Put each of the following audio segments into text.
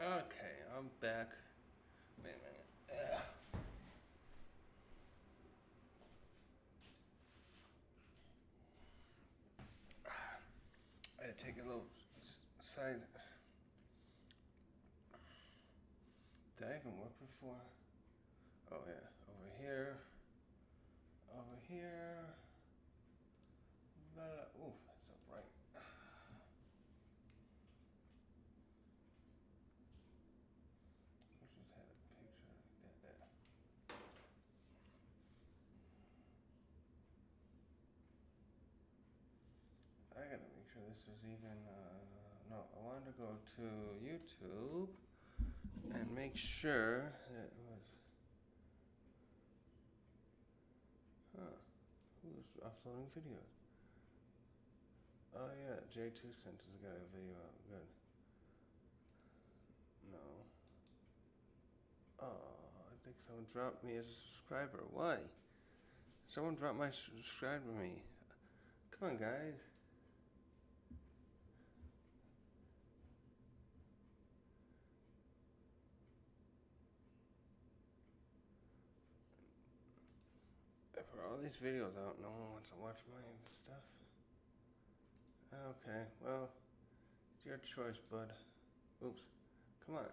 Okay, I'm back. Wait a minute. I had to take a little side. Did I even work before? Oh yeah, over here. Over here. Ooh, that's so bright. I just had a picture like that. I gotta make sure this is even, no, I wanted to go to YouTube and make sure that it was, who's uploading videos? Oh yeah, J2 Center's got a video out, good. No. Oh, I think someone dropped me as a subscriber. Why? Someone dropped my subscriber me. Come on, guys. For all these videos out, no one wants to watch my stuff. Okay, well, it's your choice, bud. Oops. Come on.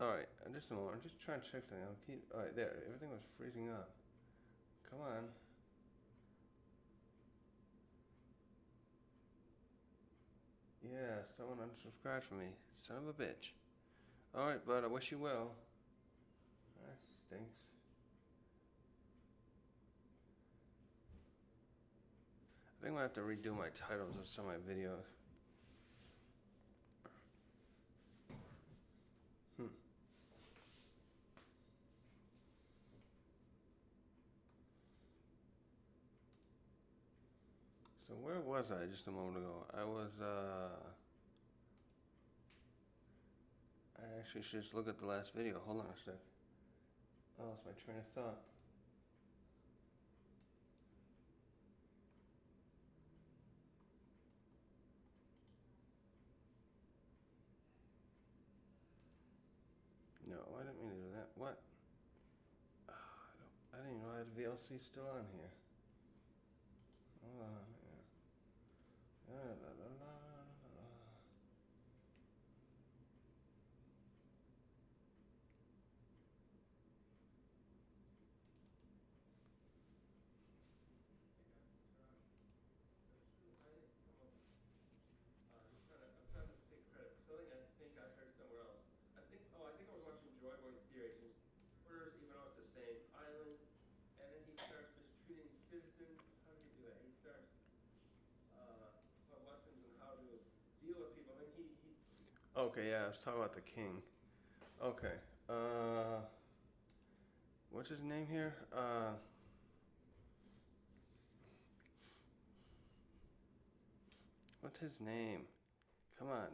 Alright, just a moment. I'm just trying to check something. I'll keep. Alright, there. Everything was freezing up. Come on. Yeah, someone unsubscribed from me. Son of a bitch. Alright, bud, I wish you well. That stinks. I think I'm gonna have to redo my titles of some of my videos. So where was I just a moment ago? I was, I actually should just look at the last video. Hold on a sec. I lost my train of thought. No, I didn't mean to do that. What? I didn't even know I had VLC still on here. Hold on. Yeah. La, la, la, la, la. I'm trying to take credit for something I think I heard somewhere else. I think I was watching Joy Boy Theory. His orders, even though it's the same island, and then he starts mistreating citizens. How did he do that? He starts lessons on how to deal with people. I mean, he. Okay, yeah, I was talking about the king. Okay, what's his name here? What's his name? Come on.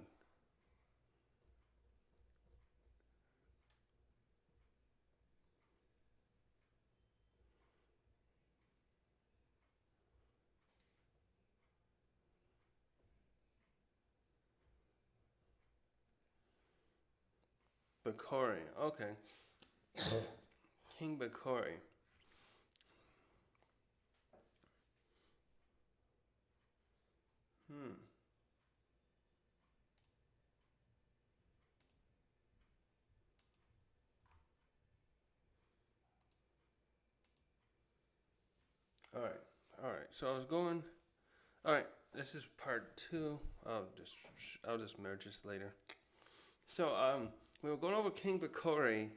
Bakori. Okay. King Bakori. All right. All right. So I was going. All right. This is part two. I'll just merge this later. So we were going over King Bakori,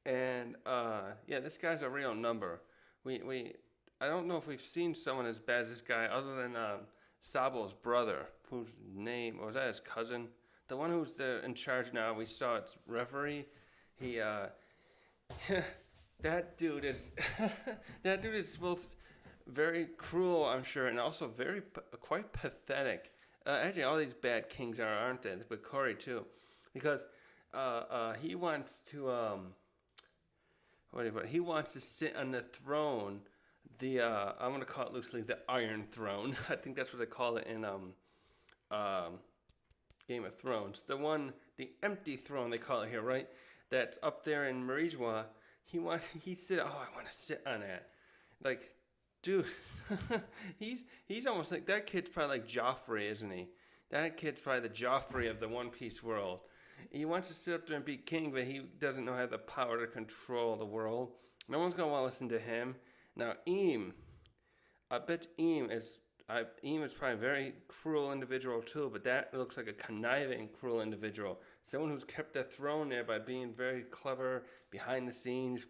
and yeah, this guy's a real number. We I don't know if we've seen someone as bad as this guy other than Sabo's brother, whose name or was that his cousin? The one who's in charge now. We saw it's referee. He that dude is that dude is both very cruel, I'm sure, and also very quite pathetic. Actually, all these bad kings aren't they? But Corey too, because he wants to whatever he wants to sit on the throne. The I'm gonna call it loosely the Iron Throne. I think that's what they call it in Game of Thrones. The empty throne they call it here, right? That's up there in Marijwa. He said, "Oh, I want to sit on that." Like, dude, he's almost like that kid's probably like Joffrey, isn't he? That kid's probably the Joffrey of the One Piece world. He wants to sit up there and be king, but he doesn't know how the power to control the world. No one's gonna want to listen to him. Now, I bet Eam is probably a very cruel individual too, but that looks like a conniving, cruel individual. Someone who's kept the throne there by being very clever, behind the scenes,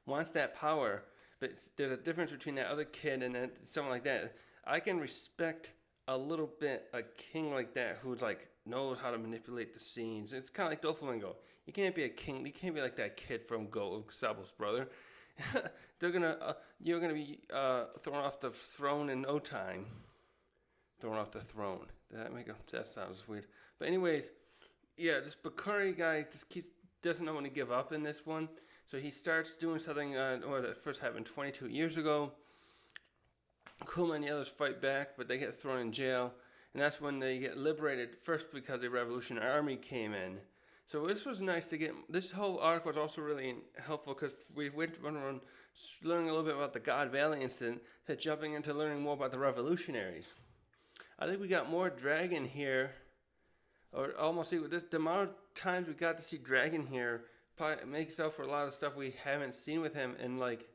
wants that power. But there's a difference between that other kid and someone like that. I can respect a little bit a king like that who's like knows how to manipulate the scenes. It's kind of like Doflamingo. You can't be a king. You can't be like that kid from Go Sable's brother. You're gonna be thrown off the throne in no time. Thrown off the throne. That sounds weird. But anyways, yeah, this Bakuri guy doesn't know when to give up in this one. So he starts doing something. That first happened 22 years ago. Kuma and the others fight back, but they get thrown in jail, and that's when they get liberated. First, because the Revolutionary Army came in. So this was nice to get. This whole arc was also really helpful because we went around learning a little bit about the God Valley incident, to jumping into learning more about the revolutionaries. I think we got more Dragon here, or almost equal. The amount of times we got to see Dragon here probably makes up for a lot of stuff we haven't seen with him in like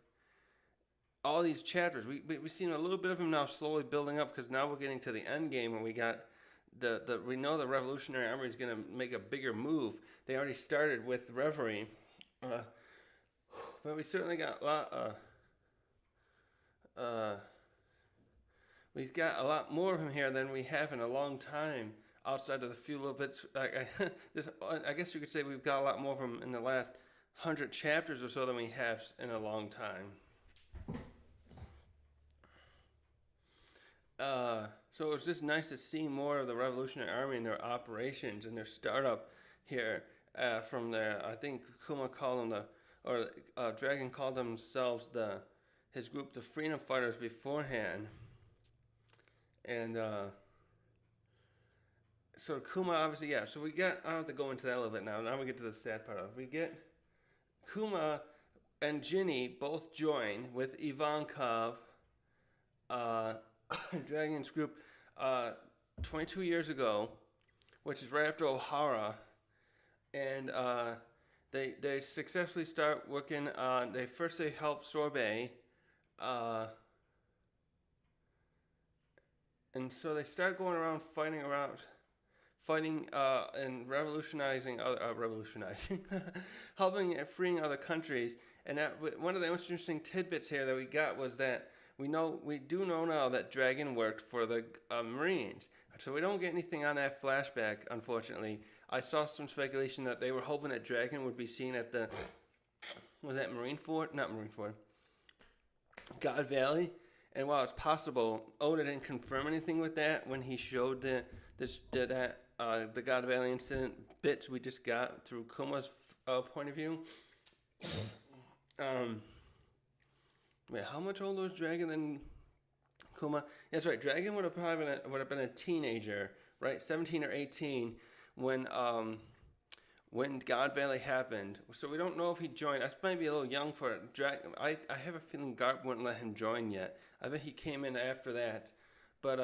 all these chapters. We've seen a little bit of him now slowly building up because now we're getting to the end game and we got. We know the Revolutionary Army is going to make a bigger move. They already started with Reverie, but we certainly got a lot. We've got a lot more of him here than we have in a long time. Outside of the few little bits, I guess you could say we've got a lot more of him in the last 100 chapters or so than we have in a long time. So it was just nice to see more of the Revolutionary Army and their operations and their startup here from there. I think Kuma called them Dragon called themselves his group the Freedom Fighters beforehand. And so Kuma obviously, yeah. So I don't have to go into that a little bit now. Now we get to the sad part of it. We get Kuma and Ginny both join with Ivankov, Dragon's group 22 years ago, which is right after Ohara, and they successfully start working on. They help Sorbet, and so they start going around fighting and revolutionizing, helping and freeing other countries. And one of the most interesting tidbits here that we got was that we do know now that Dragon worked for the Marines. So we don't get anything on that flashback, unfortunately. I saw some speculation that they were hoping that Dragon would be seen at the, was that Marine Fort? Not Marine Fort. God Valley. And while it's possible, Oda didn't confirm anything with that when he showed the God Valley incident bits we just got through Kuma's point of view. Wait, how much older was Dragon than Kuma? That's right. Dragon would have been a teenager, right? 17 or 18 when God Valley happened. So we don't know if he joined. That's maybe a little young for Dragon. I have a feeling Garp wouldn't let him join yet. I bet he came in after that. But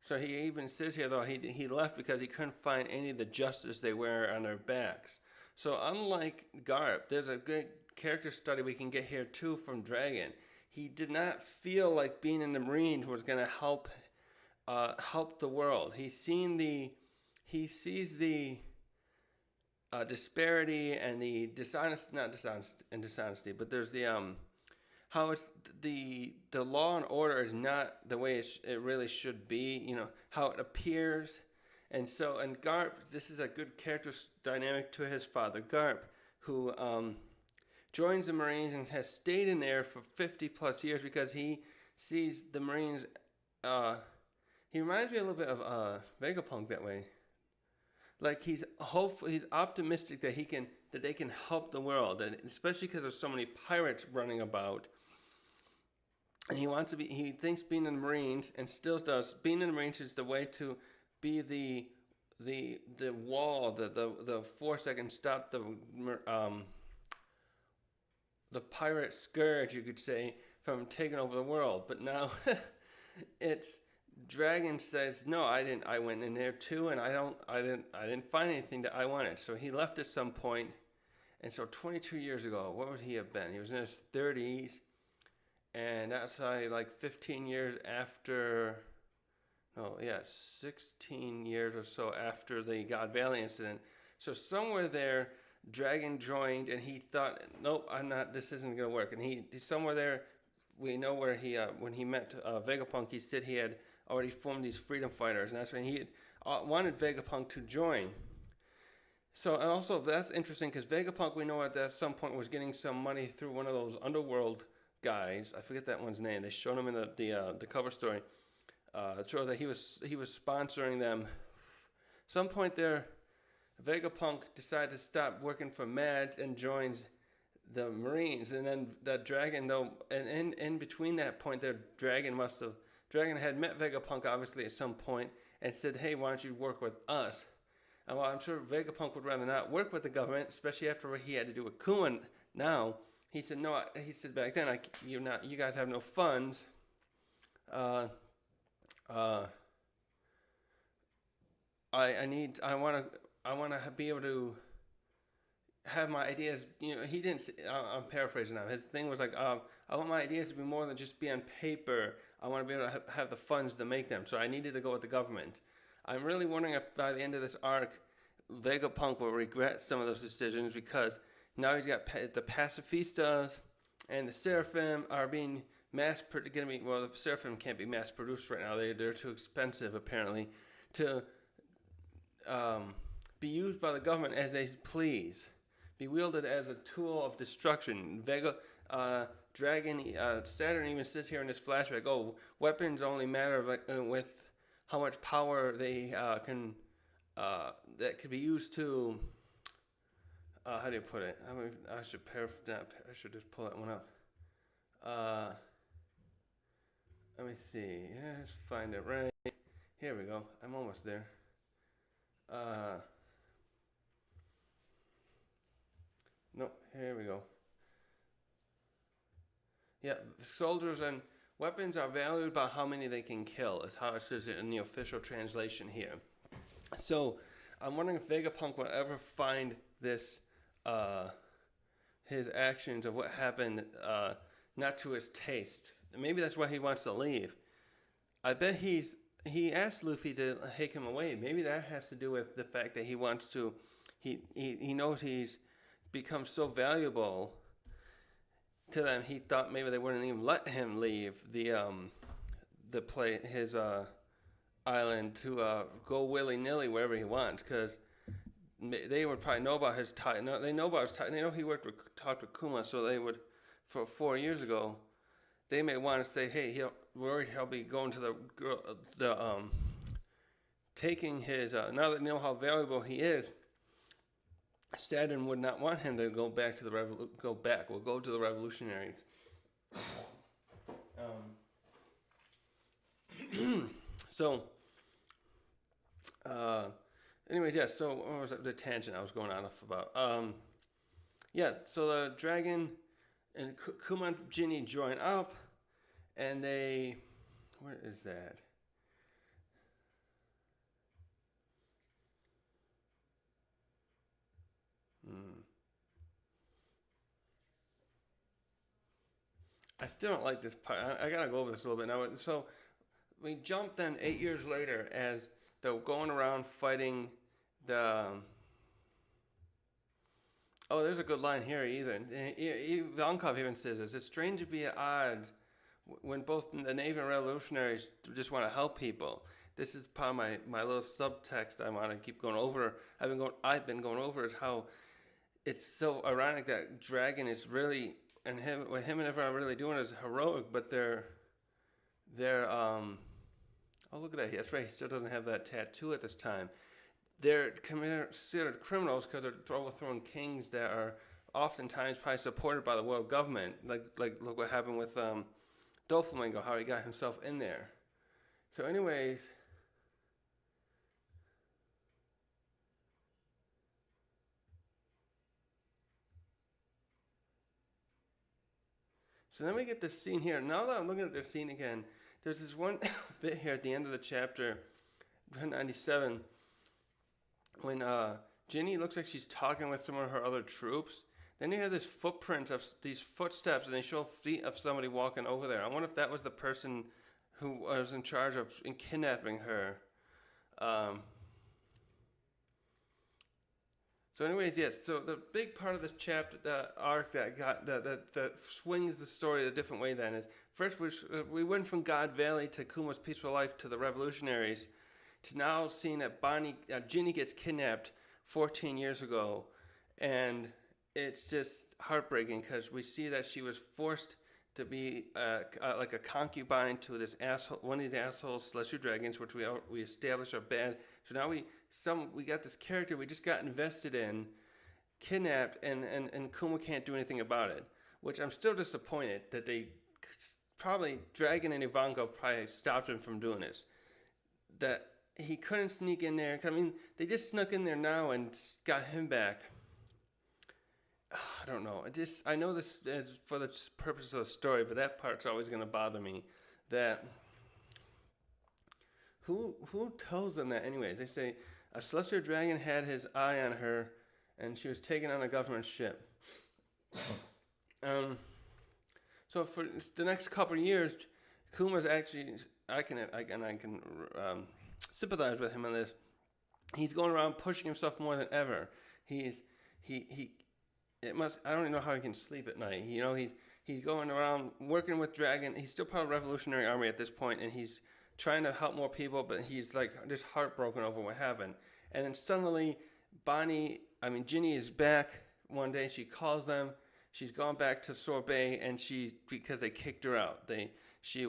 so he even says here though he left because he couldn't find any of the justice they wear on their backs. So unlike Garp, there's a good character study we can get here too from Dragon. He did not feel like being in the Marines was going to help the world. He sees the disparity and the dishonesty, but there's the how it's the law and order is not the way it really should be. You know how it appears. And Garp, this is a good character dynamic to his father, Garp, who joins the Marines and has stayed in there for 50 plus years because he sees the Marines. He reminds me a little bit of Vegapunk that way. Like he's optimistic that they can help the world, and especially because there's so many pirates running about. and he thinks being in the Marines, and still does, being in the Marines is the way to be the wall, the force that can stop the pirate scourge, you could say, from taking over the world. But now it's Dragon says, no, I didn't. I went in there too, and I didn't find anything that I wanted. So he left at some point, and so 22 years ago, what would he have been? He was in his 30s, and that's like 15 years after. No, yeah, 16 years or so after the God Valley incident. So somewhere there, Dragon joined, and he thought, nope, I'm not. This isn't gonna work. And he somewhere there, we know where he when he met Vegapunk, he said he had already formed these freedom fighters, and that's when he wanted Vegapunk to join. So, and also that's interesting because Vegapunk, we know at some point was getting some money through one of those underworld guys. I forget that one's name. They showed him in the cover story. It showed that he was sponsoring them. Some point there, Vegapunk decided to stop working for Mads and joins the Marines, and then that Dragon, though, and in between that point there, Dragon had met Vegapunk obviously at some point and said, hey, why don't you work with us? And while I'm sure Vegapunk would rather not work with the government, especially after what he had to do with Kuma now, he said, no, he said back then, you guys have no funds. I want to be able to have my ideas. He didn't. I'm paraphrasing now. His thing was like, I want my ideas to be more than just be on paper. I want to be able to have the funds to make them. So I needed to go with the government. I'm really wondering if by the end of this arc, Vegapunk will regret some of those decisions, because now he's got the pacifistas and the Seraphim are being the Seraphim can't be mass produced right now. They're too expensive apparently to be used by the government as they please, be wielded as a tool of destruction. Saturn even says here in this flashback, oh, weapons only matter with how much power they can that could be used to. How do you put it? I should just pull that one up. Let me see. Yeah, let's find it right. Here we go. I'm almost there. No, here we go. Yeah, soldiers and weapons are valued by how many they can kill, is how it says it in the official translation here. So, I'm wondering if Vegapunk will ever find this, his actions of what happened, not to his taste. Maybe that's why he wants to leave. I bet he asked Luffy to take him away. Maybe that has to do with the fact that he wants to, he knows he's become so valuable to them. He thought maybe they wouldn't even let him leave his island to go willy-nilly wherever he wants, because they would probably know about his tie. No, they know about his tie. They know he talked with Kuma, so they would, for 4 years ago, they may want to say, hey, he'll be going to taking his, now that they know how valuable he is, Saturn would not want him to go back to We'll go to the revolutionaries. So, anyways, yeah, so what was the tangent I was going on about? Yeah, so the Dragon and Kuma and Ginny join up, and they, where is that? I still don't like this part. I gotta go over this a little bit now. So we jump then 8 years later as they're going around fighting the. Oh, there's a good line here either. Ivankov even says this. It's strange to be at odds when both the Navy and revolutionaries just want to help people. This is part of my little subtext I want to keep going over. I've been going over is how it's so ironic that Dragon is really, and what him and everyone are really doing is heroic, but they're oh, look at that. That's right. He still doesn't have that tattoo at this time. They're considered criminals because they're overthrowing kings that are oftentimes probably supported by the world government. Like look what happened with Doflamingo, how he got himself in there. So anyways, so then we get this scene here. Now that I'm looking at this scene again, there's this one bit here at the end of the chapter 197 when Ginny looks like she's talking with some of her other troops. Then you have this footprint of these footsteps, and they show feet of somebody walking over there. I wonder if that was the person who was in charge of kidnapping her. So, anyways, yes. So the big part of this chapter, the arc that swings the story a different way. Then is first we went from God Valley to Kuma's peaceful life to the revolutionaries, to now seeing that Ginny gets kidnapped 14 years ago, and it's just heartbreaking because we see that she was forced to be like a concubine to this asshole, one of these assholes, Celestial Dragons, which we established are bad. So now we got this character we just got invested in, kidnapped, and Kuma can't do anything about it. Which I'm still disappointed that they probably Dragon and Ivankov probably stopped him from doing this. That he couldn't sneak in there. I mean, they just snuck in there now and got him back. I don't know. I know this is for the purpose of the story, but that part's always going to bother me. That who tells them that anyways? They say a Celestial Dragon had his eye on her, and she was taken on a government ship. So for the next couple of years, Kuma's actually I can sympathize with him on this. He's going around pushing himself more than ever. I don't even know how he can sleep at night. He's going around working with Dragon. He's still part of the Revolutionary Army at this point, and he's trying to help more people, but he's like just heartbroken over what happened. And then suddenly, Ginny is back one day. She calls them. She's gone back to Sorbet, and because they kicked her out. She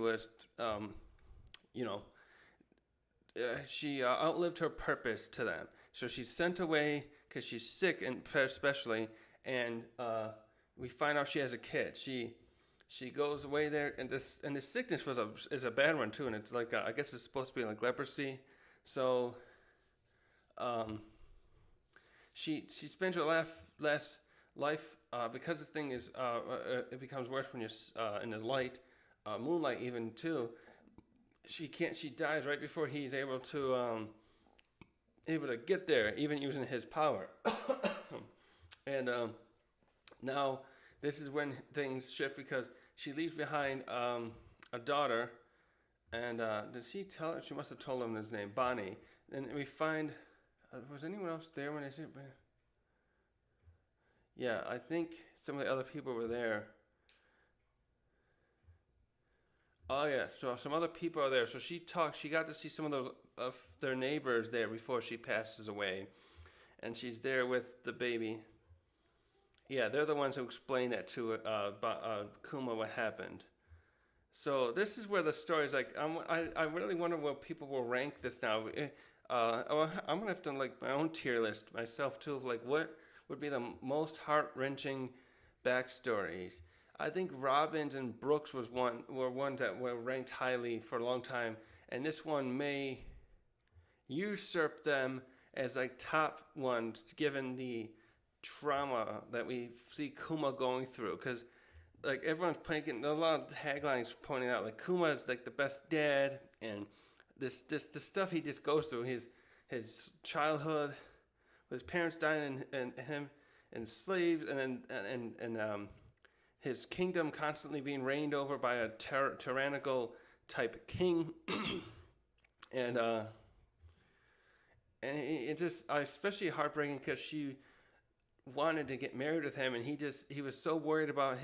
outlived her purpose to them. So she's sent away because she's sick, and especially. And we find out she has a kid. She goes away there, and this sickness is a bad one too. And it's like I guess it's supposed to be like leprosy. So she spends her last life because this thing is it becomes worse when you're in the light, moonlight even too. She dies right before he's able to get there, even using his power. And now this is when things shift because she leaves behind a daughter. And did she tell her? She must have told him his name, Bonnie. And we find, was anyone else there when they said? Yeah, I think some of the other people were there. Oh yeah, so some other people are there. So she got to see some of those of their neighbors there before she passes away. And she's there with the baby. Yeah, they're the ones who explain that to Kuma what happened. So this is where the story's like. I really wonder where people will rank this now. I'm gonna have to like my own tier list myself too of like what would be the most heart-wrenching backstories. I think Robbins and Brooks were ones that were ranked highly for a long time, and this one may usurp them as like top ones given the trauma that we see Kuma going through. Because like everyone's pointing, a lot of taglines pointing out like Kuma's like the best dad, and the stuff he just goes through, his childhood, with his parents dying and him and slaves, and his kingdom constantly being reigned over by a tyrannical type king, and it just especially heartbreaking because she wanted to get married with him, and he was so worried about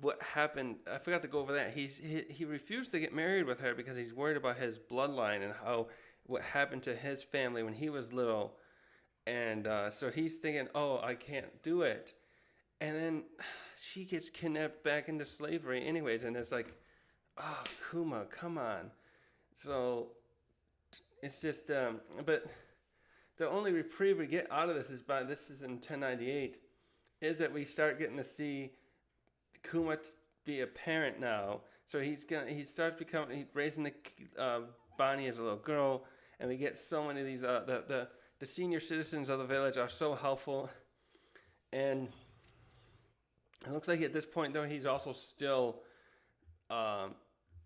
what happened. I forgot to go over that. He refused to get married with her because he's worried about his bloodline and what happened to his family when he was little, and so he's thinking, oh, I can't do it, and then she gets kidnapped back into slavery anyways, and it's like, oh, Kuma, come on. So it's just but the only reprieve we get out of this is in 1098, is that we start getting to see Kuma be a parent now. So he starts becoming he's raising Bonnie as a little girl, and we get so many of these the senior citizens of the village are so helpful, and it looks like at this point though he's also still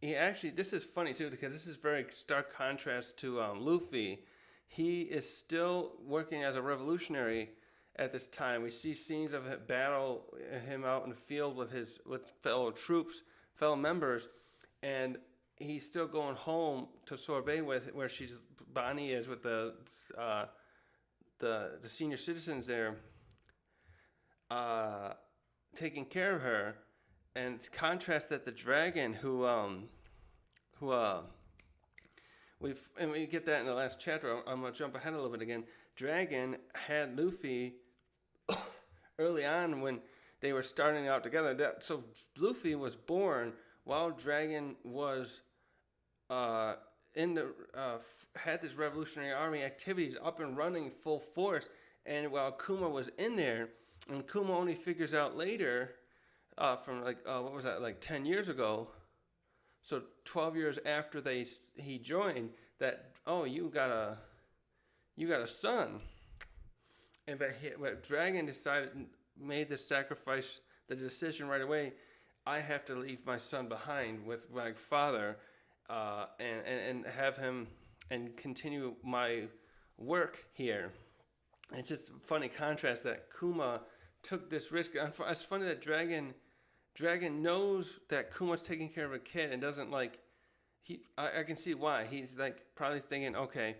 he actually this is funny too because this is very stark contrast to Luffy. He is still working as a revolutionary at this time. We see scenes of him out in the field with fellow troops, fellow members, and he's still going home to Sorbet where Bonnie is with the senior citizens there, taking care of her. And contrast that the dragon we get that in the last chapter. I'm gonna jump ahead a little bit again. Dragon had Luffy early on when they were starting out together. So Luffy was born while Dragon was had this revolutionary army activities up and running full force, and while Kuma was in there, and Kuma only figures out later, from what was that, like 10 years ago, so 12 years after he joined, that you got a son, but Dragon made the sacrifice, the decision right away. I have to leave my son behind with my father, and have him and continue my work here. It's just a funny contrast that Kuma took this risk. It's funny that Dragon knows that Kuma's taking care of a kid and doesn't I can see why. He's probably thinking, okay,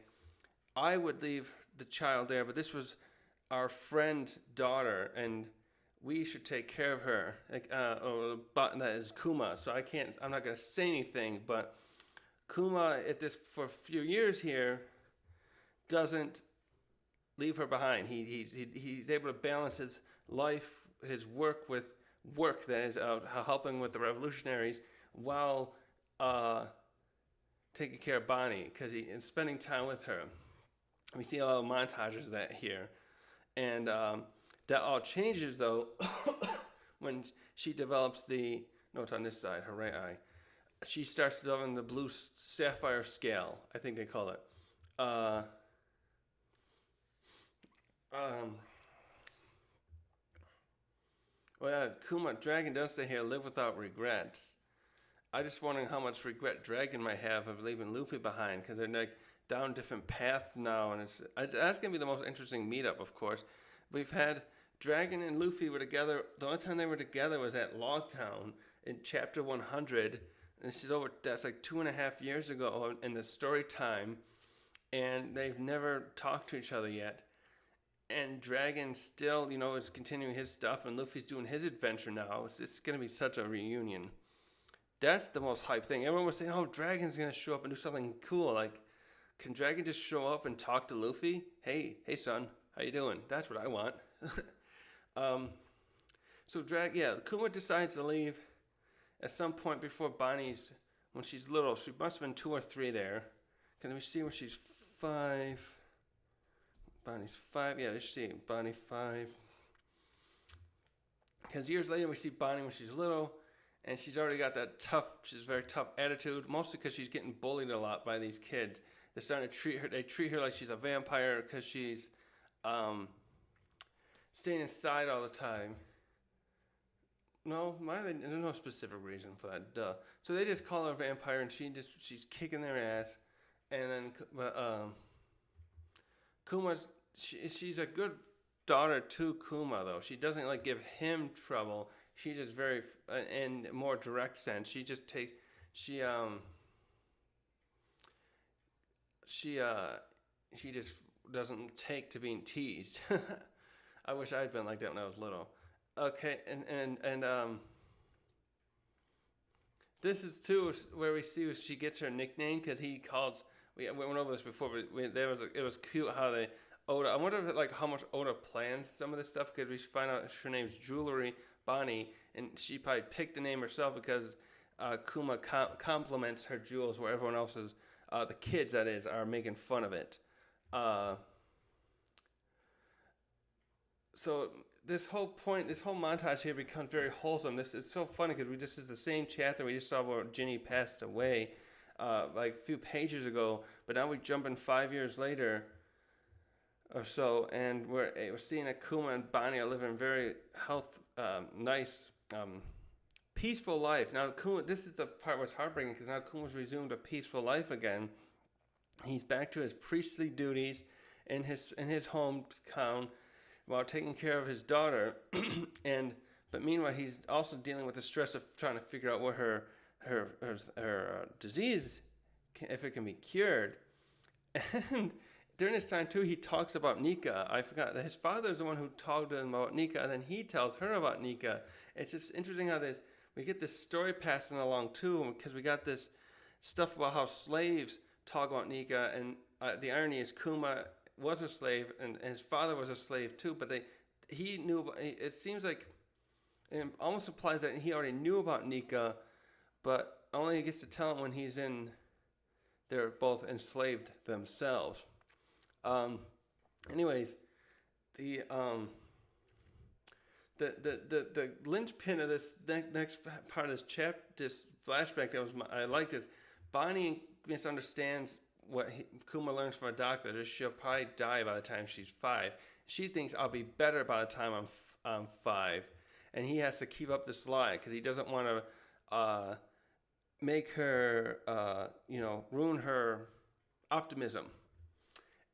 I would leave the child there, but this was our friend's daughter, and we should take care of her. But that is Kuma, so I'm not going to say anything, but Kuma for a few years here doesn't leave her behind. He's able to balance his life, his work with work that is helping with the revolutionaries while taking care of Bonnie and spending time with her. We see a lot of montages of that here, and that all changes though when she develops it's on this side, her right eye. She starts developing the blue sapphire scale, I think they call it. Kuma, Dragon does say here, live without regrets. I just wondering how much regret Dragon might have of leaving Luffy behind, because they're down different paths now, and that's gonna be the most interesting meetup, of course. We've had Dragon and Luffy were together. The only time they were together was at Logtown in chapter 100, and that's 2.5 years ago in the story time, and they've never talked to each other yet. And Dragon still, is continuing his stuff, and Luffy's doing his adventure now. It's going to be such a reunion. That's the most hype thing. Everyone was saying, Dragon's going to show up and do something cool. Can Dragon just show up and talk to Luffy? Hey son, how you doing? That's what I want. Kuma decides to leave at some point before when she's little. She must have been 2 or 3 there. Can we see when she's 5? Bonnie's 5. Yeah, let's see. Bonnie 5. Because years later we see Bonnie when she's little, and she's already got she's very tough attitude, mostly because she's getting bullied a lot by these kids. They're starting to treat her like she's a vampire because she's staying inside all the time. No, there's no specific reason for that. Duh. So they just call her a vampire, and she's kicking their ass, and then she's a good daughter to Kuma though. She doesn't give him trouble. She just very in more direct sense. She just takes she just doesn't take to being teased. I wish I'd been like that when I was little. Okay, and this is too where we see she gets her nickname because he calls. We went over this before, but it was cute how Oda. I wonder if how much Oda plans some of this stuff, because we find out her name's Jewelry Bonnie, and she probably picked the name herself because Kuma compliments her jewels where everyone else is, the kids that is, are making fun of it. So this whole point, this whole montage here becomes very wholesome. This is so funny because this is the same chapter we just saw where Ginny passed away, like a few pages ago. But now we jump in 5 years later, or so, and we're seeing that Kuma and Bonnie are living a very nice, peaceful life. Now Kuma, this is the part where it's heartbreaking because now Kuma's resumed a peaceful life again. He's back to his priestly duties in his hometown while taking care of his daughter, but meanwhile he's also dealing with the stress of trying to figure out what her disease, if it can be cured. And during this time too, he talks about Nika. I forgot that his father is the one who talked to him about Nika, and then he tells her about Nika. It's just interesting how we get this story passing along too, because we got this stuff about how slaves talk about Nika, and the irony is Kuma was a slave, and his father was a slave too. But he knew. It seems like it almost implies that he already knew about Nika, but only gets to tell him when he's in. They're both enslaved themselves. Anyways, the linchpin of this next part of this flashback I liked is Bonnie misunderstands what Kuma learns from a doctor is she'll probably die by the time she's 5. She thinks I'll be better by the time I'm 5, and he has to keep up this lie because he doesn't want to make her, ruin her optimism.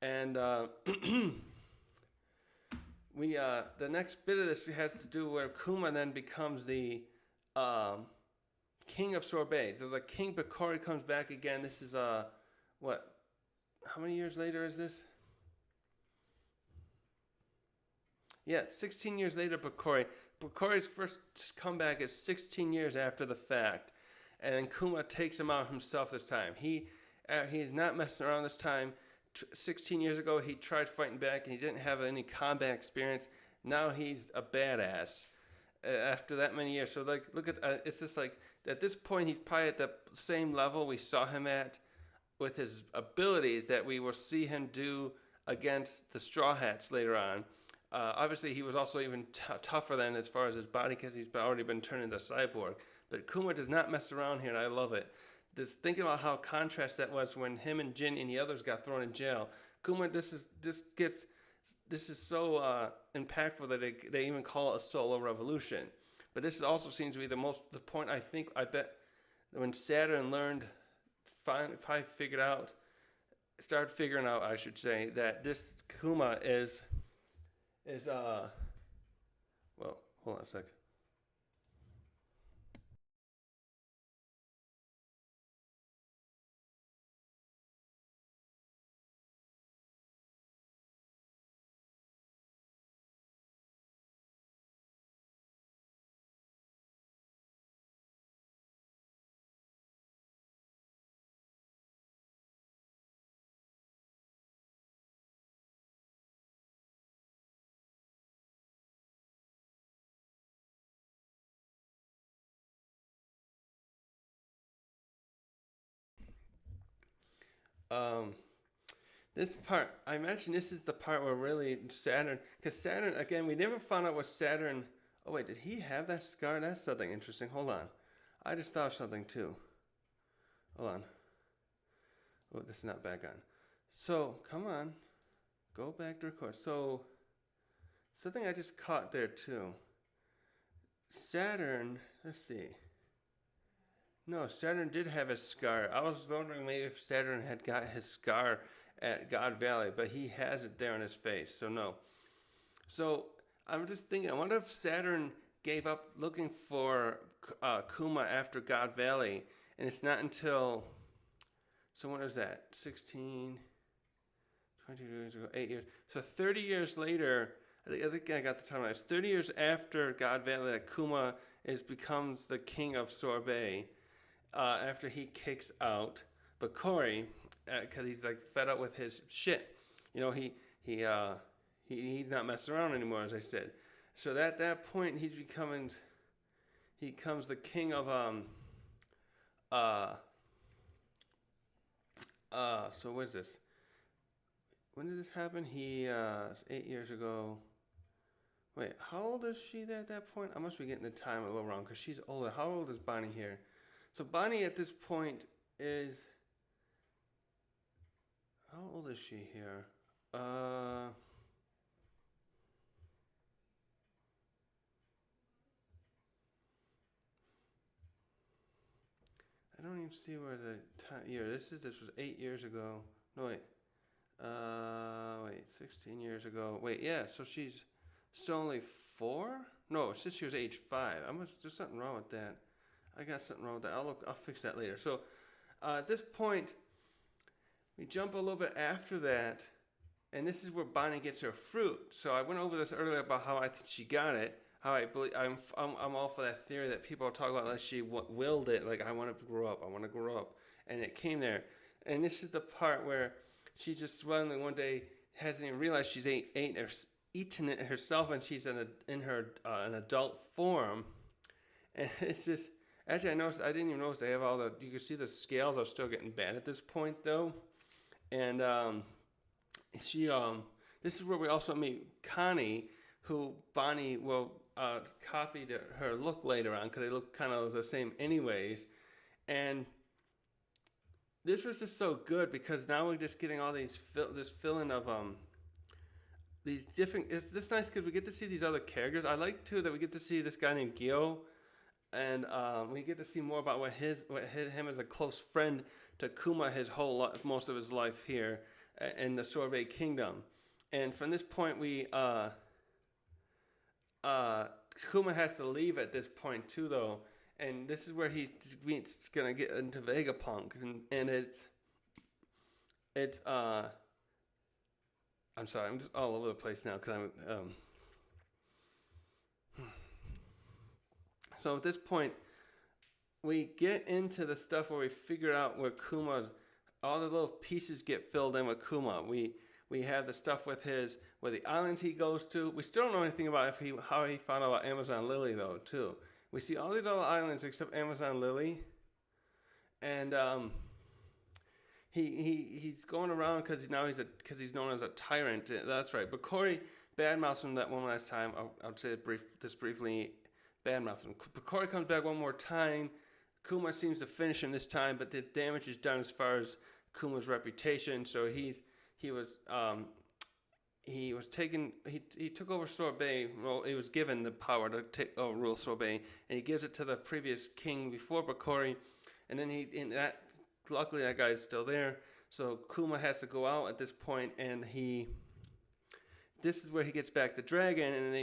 And the next bit of this has to do where Kuma then becomes the king of Sorbet. So the King Bakori comes back again. This is how many years later is this? Yeah, 16 years later, Bakori. Bakori's first comeback is 16 years after the fact. And then Kuma takes him out himself this time. He's not messing around this time. 16 years ago, he tried fighting back, and he didn't have any combat experience. Now he's a badass after that many years. So, look at it's just like, at this point, he's probably at the same level we saw him at with his abilities that we will see him do against the Straw Hats later on. Obviously, he was also even tougher than as far as his body because he's already been turned into a cyborg. But Kuma does not mess around here, and I love it. Just thinking about how contrast that was when him and Jin and the others got thrown in jail. Kuma, this is so impactful that they even call it a solo revolution. But this also seems to be the point I bet when Saturn started figuring out, I should say, that this Kuma is well, hold on a sec. This part, I imagine this is the part where really Saturn, because Saturn, again, we never found out what Saturn, oh wait, did he have that scar? That's something interesting. Hold on. I just thought of something too. Hold on. Oh, this is not back on. So, come on. Go back to record. So, something I just caught there too. Saturn, let's see. No, Saturn did have his scar. I was wondering maybe if Saturn had got his scar at God Valley, but he has it there on his face, so no. So I'm just thinking, I wonder if Saturn gave up looking for Kuma after God Valley, and it's not until, so when is that, 16, 22 years ago, 8 years. So 30 years later, I think I got the time right. It's 30 years after God Valley that Kuma becomes the king of Sorbet. After he kicks out Bakori, because he's like fed up with his shit. He's not messing around anymore, as I said. So at that point, he becomes the king of so what is this? When did this happen? 8 years ago. Wait, how old is she at that point? I must be getting the time a little wrong because she's older. How old is Bonnie here? So Bonnie at this point is. How old is she here? I don't even see where the year. This was 8 years ago. No wait. Wait, 16 years ago. Wait, yeah. So she's still only 4. No, since she was age 5. There's something wrong with that. I got something wrong with that. I'll fix that later. So at this point, we jump a little bit after that, and this is where Bonnie gets her fruit. So I went over this earlier about how I think she got it. How I believe I'm all for that theory that people talk about, like she willed it, like I want to grow up, and it came there. And this is the part where she just suddenly one day hasn't even realized she's eaten it herself, and she's in her an adult form, and it's just. Actually, I didn't even notice they have all the. You can see the scales are still getting bad at this point, though, and she. This is where we also meet Connie, who Bonnie will copy her look later on because they look kind of the same, anyways, and this was just so good because now we're just getting all these this filling of these different. It's this nice because we get to see these other characters. I like too that we get to see this guy named Gyo. And we get to see more about what him as a close friend to Kuma his whole life, most of his life here in the Sorbet Kingdom. And from this point, Kuma has to leave at this point too, though. And this is where he's gonna get into Vegapunk, and it's I'm sorry, I'm just all over the place now because I'm. So at this point, we get into the stuff where we figure out where Kuma, all the little pieces get filled in with Kuma. We have the stuff with where the islands he goes to. We still don't know anything about how he found out about Amazon Lily, though, too. We see all these other islands except Amazon Lily. And he's going around because he's known as a tyrant. That's right. But Corey badmouths him that one last time. I'll say it briefly. Badmouth him. Corey comes back one more time. Kuma seems to finish him this time, but the damage is done as far as Kuma's reputation. So he took over Sorbet. Well, he was given the power to rule Sorbet, and he gives it to the previous king before Bakori, and then luckily that guy's still there. So Kuma has to go out at this point, and this is where he gets back the dragon, and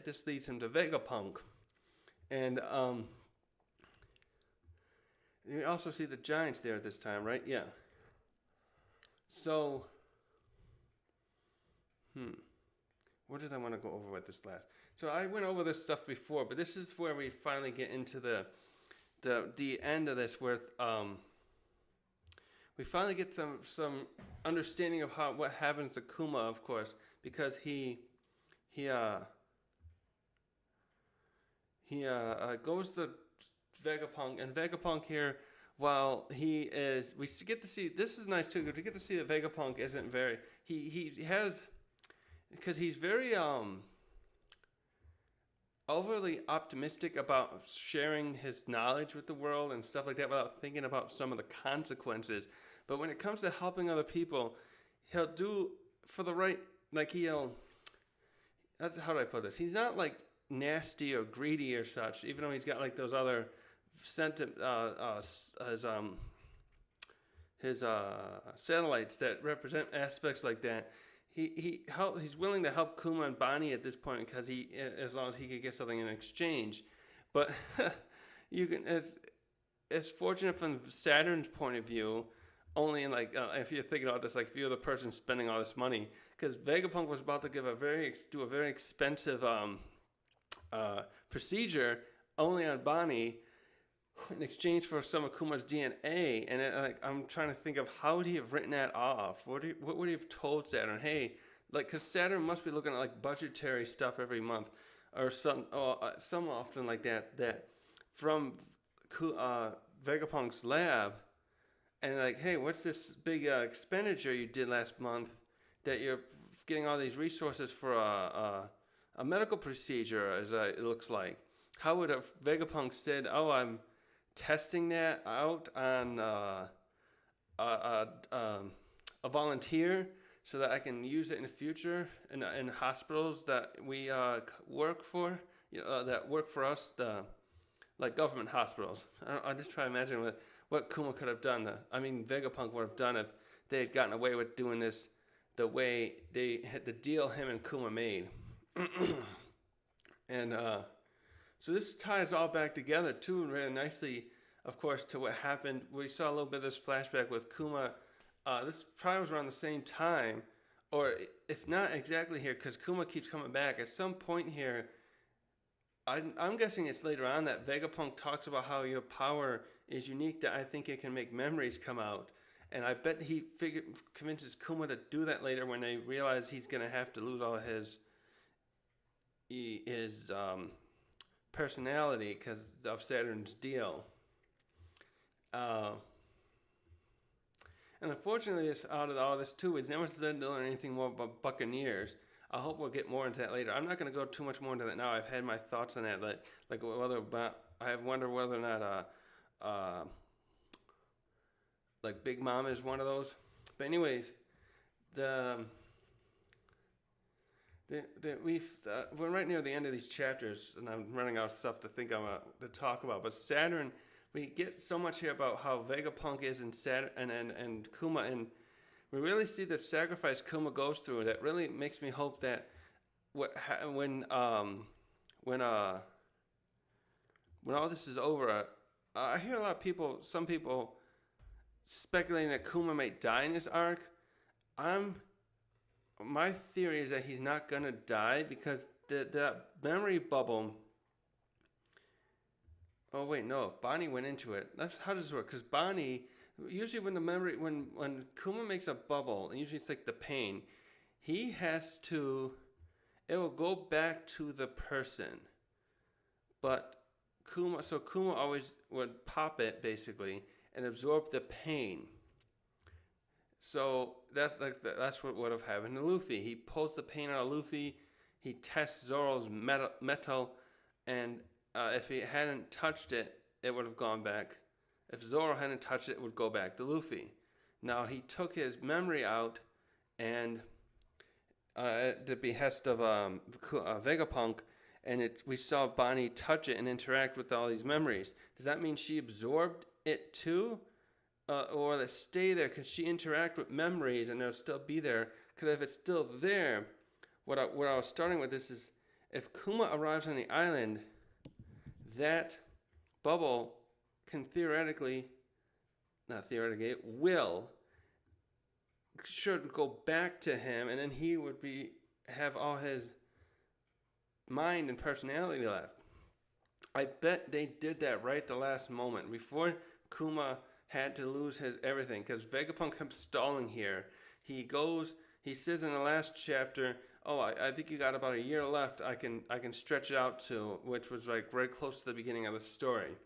this leads him to Vegapunk. And you also see the giants there at this time, right? Yeah. So, what did I want to go over with this last? So I went over this stuff before, but this is where we finally get into the end of this, where we finally get some understanding of what happens to Kuma, of course, because he goes to Vegapunk, and Vegapunk here, while we get to see, this is nice too, because we get to see that Vegapunk isn't very, because he's very overly optimistic about sharing his knowledge with the world and stuff like that without thinking about some of the consequences. But when it comes to helping other people, he'll do for the right, that's how do I put this? He's not like nasty or greedy or such, even though he's got like those other his satellites that represent aspects like that. He's willing to help Kuma and Bonnie at this point because as long as he could get something in exchange. But it's fortunate from Saturn's point of view, only in if you're thinking about this, like if you're the person spending all this money, because Vegapunk was about to do a very expensive procedure only on Bonnie in exchange for some of Kuma's DNA, and I'm trying to think of how would he have written that off? What would he have told Saturn? Hey, because Saturn must be looking at budgetary stuff every month, or some often like that from Vegapunk's lab, and hey, what's this big expenditure you did last month that you're getting all these resources for a medical procedure, as it looks like. How would a Vegapunk said, "Oh, I'm testing that out on a, a volunteer so that I can use it in the future in hospitals that we work for, that work for us, like government hospitals." I just try to imagine what Kuma could have done. I mean, Vegapunk would have done if they had gotten away with doing this the way they had the deal him and Kuma made. And so this ties all back together too, really nicely, of course, to what happened. We saw a little bit of this flashback with Kuma. This probably was around the same time, or if not exactly here, because Kuma keeps coming back. At some point here, I'm guessing it's later on that Vegapunk talks about how your power is unique, that I think it can make memories come out. And I bet he convinces Kuma to do that later when they realize he's going to have to lose all his personality because of Saturn's deal. And unfortunately, out of all this too, it's never said to learn anything more about Buccaneers. I hope we'll get more into that later. I'm not going to go too much more into that now. I've had my thoughts on that, like whether I wonder whether or not like Big Mom is one of those. But anyways, we're right near the end of these chapters, and I'm running out of stuff to talk about. But Saturn, we get so much here about how Vegapunk is in Saturn and Kuma, and we really see the sacrifice Kuma goes through. That really makes me hope that when all this is over, I hear a lot of some people speculating that Kuma may die in this arc. My theory is that he's not gonna die because the memory bubble. Oh wait, no. If Bonnie went into it, how does this work? Because Bonnie, usually when Kuma makes a bubble, and usually it's like the pain, he has to. It will go back to the person, but Kuma always would pop it basically and absorb the pain. So that's what would have happened to Luffy. He pulls the pain out of Luffy. He tests Zoro's metal, and if he hadn't touched it, it would have gone back. If Zoro hadn't touched it, it would go back to Luffy. Now he took his memory out, and at the behest of Vegapunk, and we saw Bonnie touch it and interact with all these memories. Does that mean she absorbed it too? Or they stay there? Could she interact with memories and they'll still be there? Because if it's still there, what I was starting with this is, if Kuma arrives on the island, that bubble can should go back to him, and then he would have all his mind and personality left. I bet they did that right at the last moment before Kuma had to lose his everything, because Vegapunk kept stalling here. He says in the last chapter, "Oh, I think you got about a year left. I can stretch it out to," which was like very close to the beginning of the story.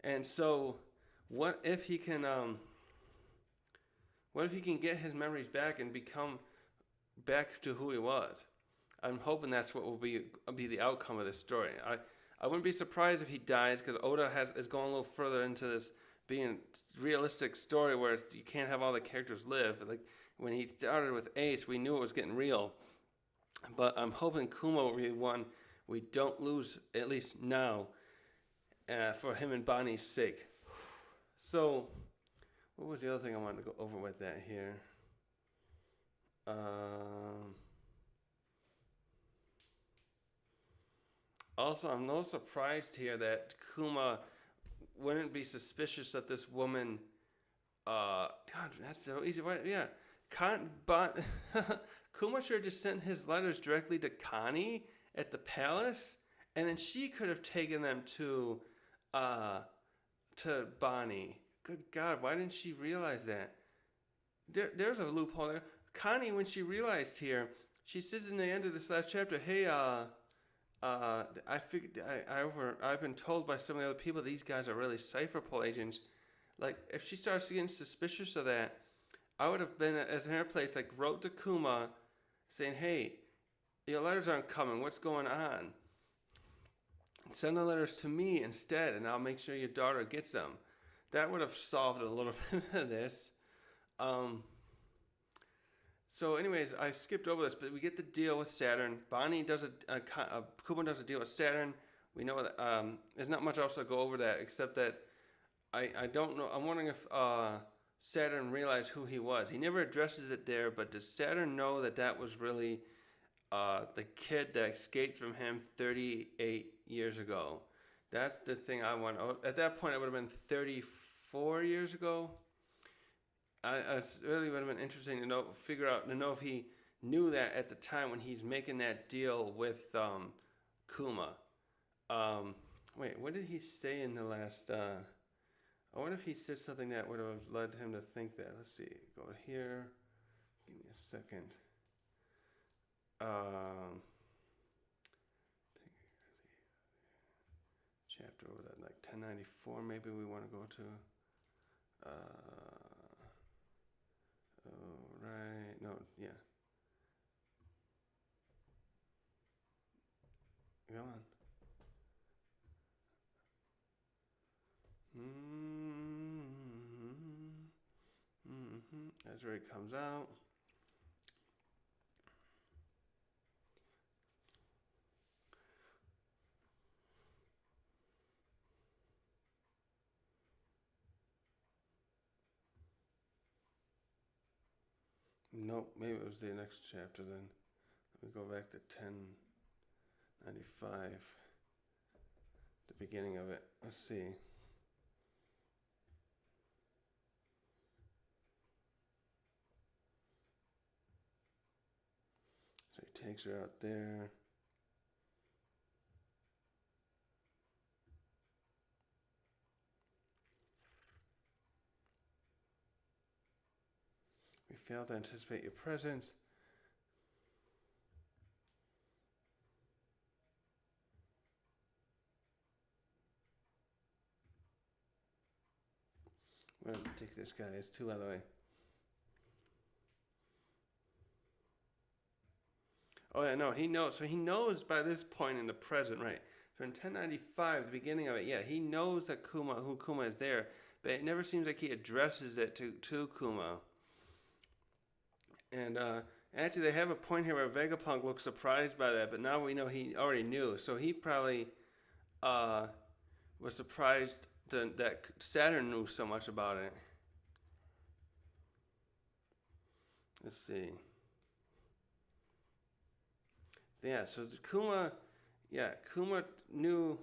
And so, what if he can get his memories back and become back to who he was? I'm hoping that's what will be the outcome of this story. I wouldn't be surprised if he dies, because Oda is going a little further into this being a realistic story where you can't have all the characters live. Like when he started with Ace, we knew it was getting real. But I'm hoping Kuma will be one we don't lose, at least now, for him and Bonnie's sake. So, what was the other thing I wanted to go over with that here? Also, I'm no surprised here that Kuma wouldn't be suspicious that this woman. God, that's so easy. Right? Yeah, Kuma should have just sent his letters directly to Connie at the palace, and then she could have taken them to Bonnie. Good God, why didn't she realize that? There's a loophole there. Connie, when she realized here, she says in the end of this last chapter, "Hey, I figured I've been told by some of the other people these guys are really Cypher Pole agents." Like, if she starts getting suspicious of that, I would have been as in her place, like wrote to Kuma, saying, "Hey, your letters aren't coming. What's going on? Send the letters to me instead, and I'll make sure your daughter gets them." That would have solved a little bit of this. Um, so, anyways, I skipped over this, but we get the deal with Saturn. Bonnie does Kuma does a deal with Saturn. We know that there's not much else to go over that except that I don't know. I'm wondering if Saturn realized who he was. He never addresses it there, but does Saturn know that that was really the kid that escaped from him 38 years ago? That's the thing I want. At that point, it would have been 34 years ago. It really would have been interesting to know, if he knew that at the time when he's making that deal with Kuma. Wait, what did he say in the last? I wonder if he said something that would have led him to think that. Let's see. Go here. Give me a second. Chapter over that, like 1094. Maybe we want to go to. Oh, right. No, yeah. Come on. That's where it comes out. Nope, maybe it was the next chapter then. Let me go back to 1095. The beginning of it. Let's see. So he takes her out there. We fail to anticipate your presence. I'm going to take this guy. It's too out of the way. Oh, yeah, no, he knows. So he knows by this point in the present, right? So in 1095, the beginning of it, yeah, he knows that who Kuma is there, but it never seems like he addresses it to Kuma. And actually, they have a point here where Vegapunk looks surprised by that, but now we know he already knew. So he probably was surprised that Saturn knew so much about it. Let's see. Yeah, so Kuma knew.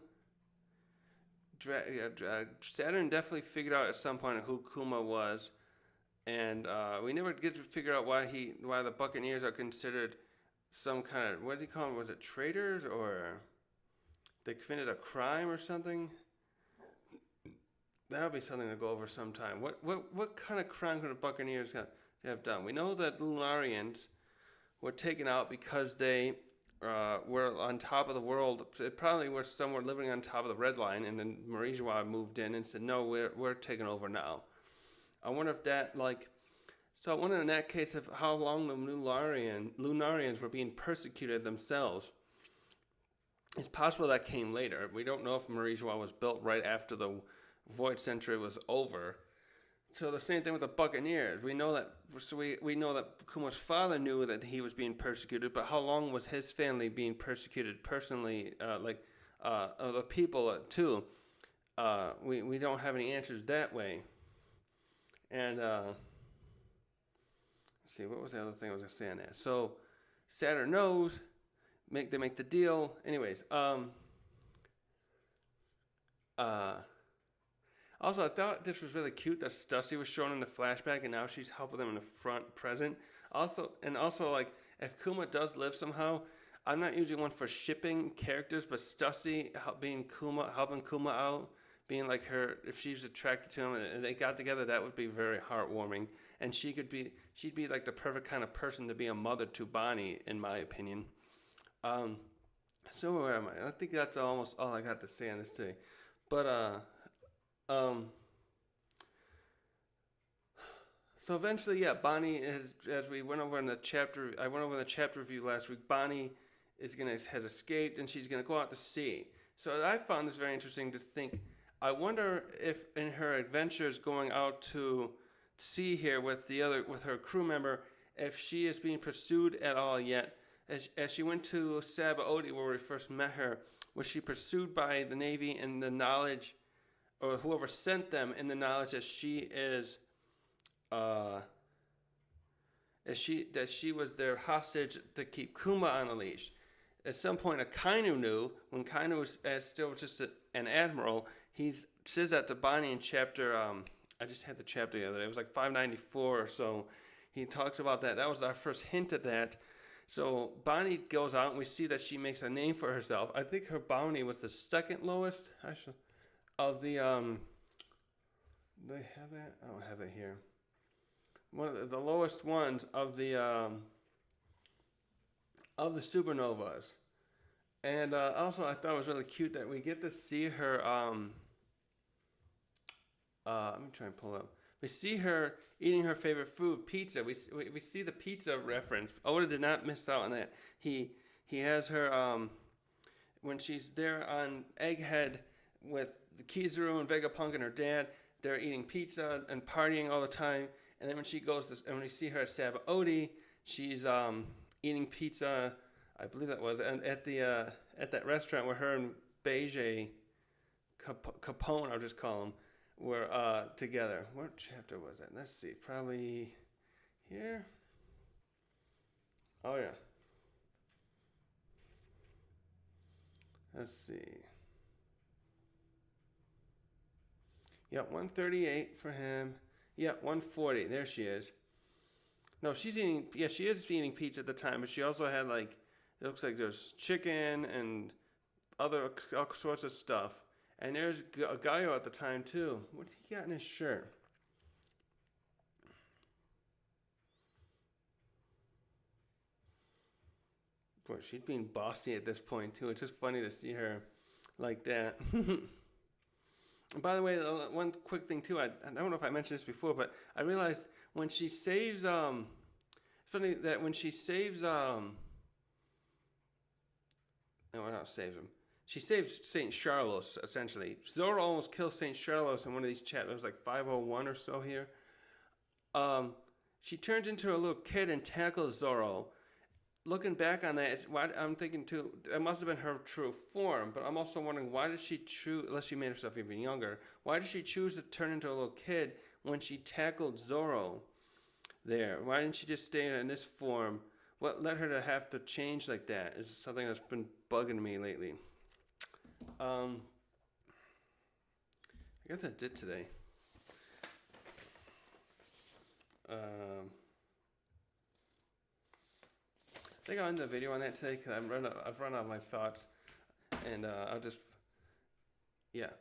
Saturn definitely figured out at some point who Kuma was, and we never get to figure out why the Buccaneers are considered some kind of, what do you call them? Was it traitors, or they committed a crime or something? That would be something to go over sometime. What kind of crime could the Buccaneers have done? We know that Lunarians were taken out because they were on top of the world. It probably were somewhere living on top of the Red Line, and then Marijois moved in and said, "No, we're taking over now." I wonder if that So I wonder in that case of how long the Lunarians were being persecuted themselves. It's possible that came later. We don't know if Marijois was built right after the Void Century was over. So the same thing with the Buccaneers. We know that Kuma's father knew that he was being persecuted, but how long was his family being persecuted personally? The people too. We don't have any answers that way. And let's see, what was the other thing I was going to say on that? So Saturn knows. They make the deal. Anyways, also, I thought this was really cute that Stussy was shown in the flashback, and now she's helping them in the present. Also, like, if Kuma does live somehow, I'm not usually one for shipping characters, but Stussy helping Kuma out, being like her, if she's attracted to him and they got together, that would be very heartwarming. And she'd be like the perfect kind of person to be a mother to Bonnie, in my opinion. So where am I? I think that's almost all I got to say on this today. But So eventually, yeah, Bonnie is, as we went over in the chapter, I went over in the chapter review last week. Bonnie has escaped and she's gonna go out to sea. So I found this very interesting to think. I wonder if in her adventures going out to sea here with her crew member, if she is being pursued at all yet. As she went to Sabaody, where we first met her, was she pursued by the Navy in the knowledge, or whoever sent them in the knowledge that she is, that she was their hostage to keep Kuma on a leash? At some point, Akainu knew, when Kainu was still just an admiral. He says that to Bonnie in chapter, I just had the chapter the other day, it was like 594 or so. He talks about that. That was our first hint at that. So Bonnie goes out and we see that she makes a name for herself. I think her bounty was the second lowest, actually, of the, do I have that? I don't have it here. One of the lowest ones of the supernovas. And also I thought it was really cute that we get to see her, let me try and pull up. We see her eating her favorite food, pizza. We see the pizza reference. Oda did not miss out on that. He has her when she's there on Egghead with Kizaru and Vegapunk and her dad. They're eating pizza and partying all the time. And then when she goes and when we see her at Sabaody, she's eating pizza. I believe that was at that restaurant where her and Beige Capone, I'll just call him, were together. What chapter was that? Let's see. Probably here. Oh, yeah. Let's see. Yep, 138 for him. Yep, 140. There she is. No, she's eating. Yeah, she is eating pizza at the time, but she also had, like, it looks like there's chicken and all sorts of stuff. And there's Gaio at the time, too. What's he got in his shirt? Boy, she's being bossy at this point, too. It's just funny to see her like that. And by the way, one quick thing, too. I don't know if I mentioned this before, but I realized when she saves... it's funny that when she saves... no, not saves him. She saves St. Charlos, essentially. Zoro almost kills St. Charlos in one of these chapters. It was like 501 or so here. She turns into a little kid and tackles Zoro. Looking back on that, I'm thinking, too, it must have been her true form. But I'm also wondering, why did she choose, unless she made herself even younger, why did she choose to turn into a little kid when she tackled Zoro there? Why didn't she just stay in this form? What led her to have to change like that is something that's been bugging me lately. I guess that's it today. I think I'll end the video on that today because I've run out of my thoughts, and I'll just, yeah.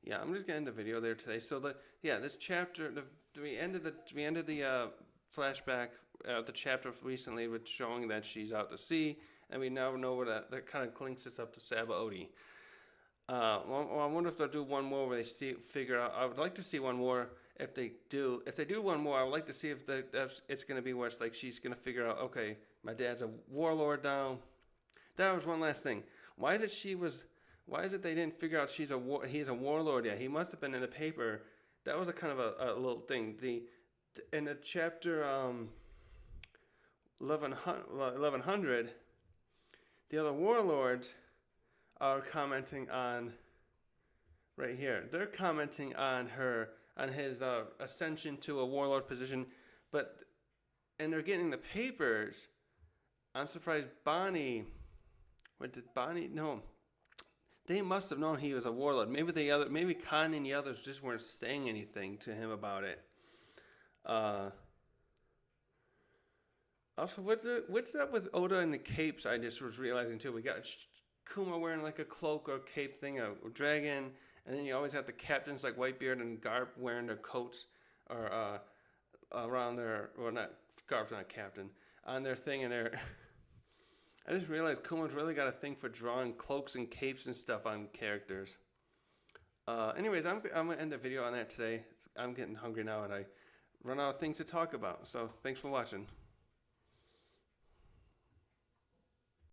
Yeah, I'm just gonna end the video there today. So this chapter, we ended the flashback the chapter recently with showing that she's out to sea, and we now know where that kind of links us up to Sabaody. Well, I wonder if they'll do one more where they figure out. I would like to see one more. If they do one more, I would like to see if it's going to be where it's like she's going to figure out, okay, my dad's a warlord now. That was one last thing. Why is it they didn't figure out he's a warlord yet? He must have been in the paper. That was a kind of a little thing. In the chapter 1100, the other warlords are commenting on right here. They're commenting on his ascension to a warlord position, and they're getting the papers. I'm surprised Bonnie. What did Bonnie? No. They must have known he was a warlord. Maybe Khan and the others just weren't saying anything to him about it. Also, what's up with Oda and the capes? I just was realizing too. We got Kuma wearing like a cloak or cape thing, a dragon, and then you always have the captains like Whitebeard and Garp wearing their coats or around their, well, not Garp's not a captain, on their thing, and I just realized Kuma's really got a thing for drawing cloaks and capes and stuff on characters. Anyways, I'm gonna end the video on that today. I'm getting hungry now and I run out of things to talk about. So thanks for watching.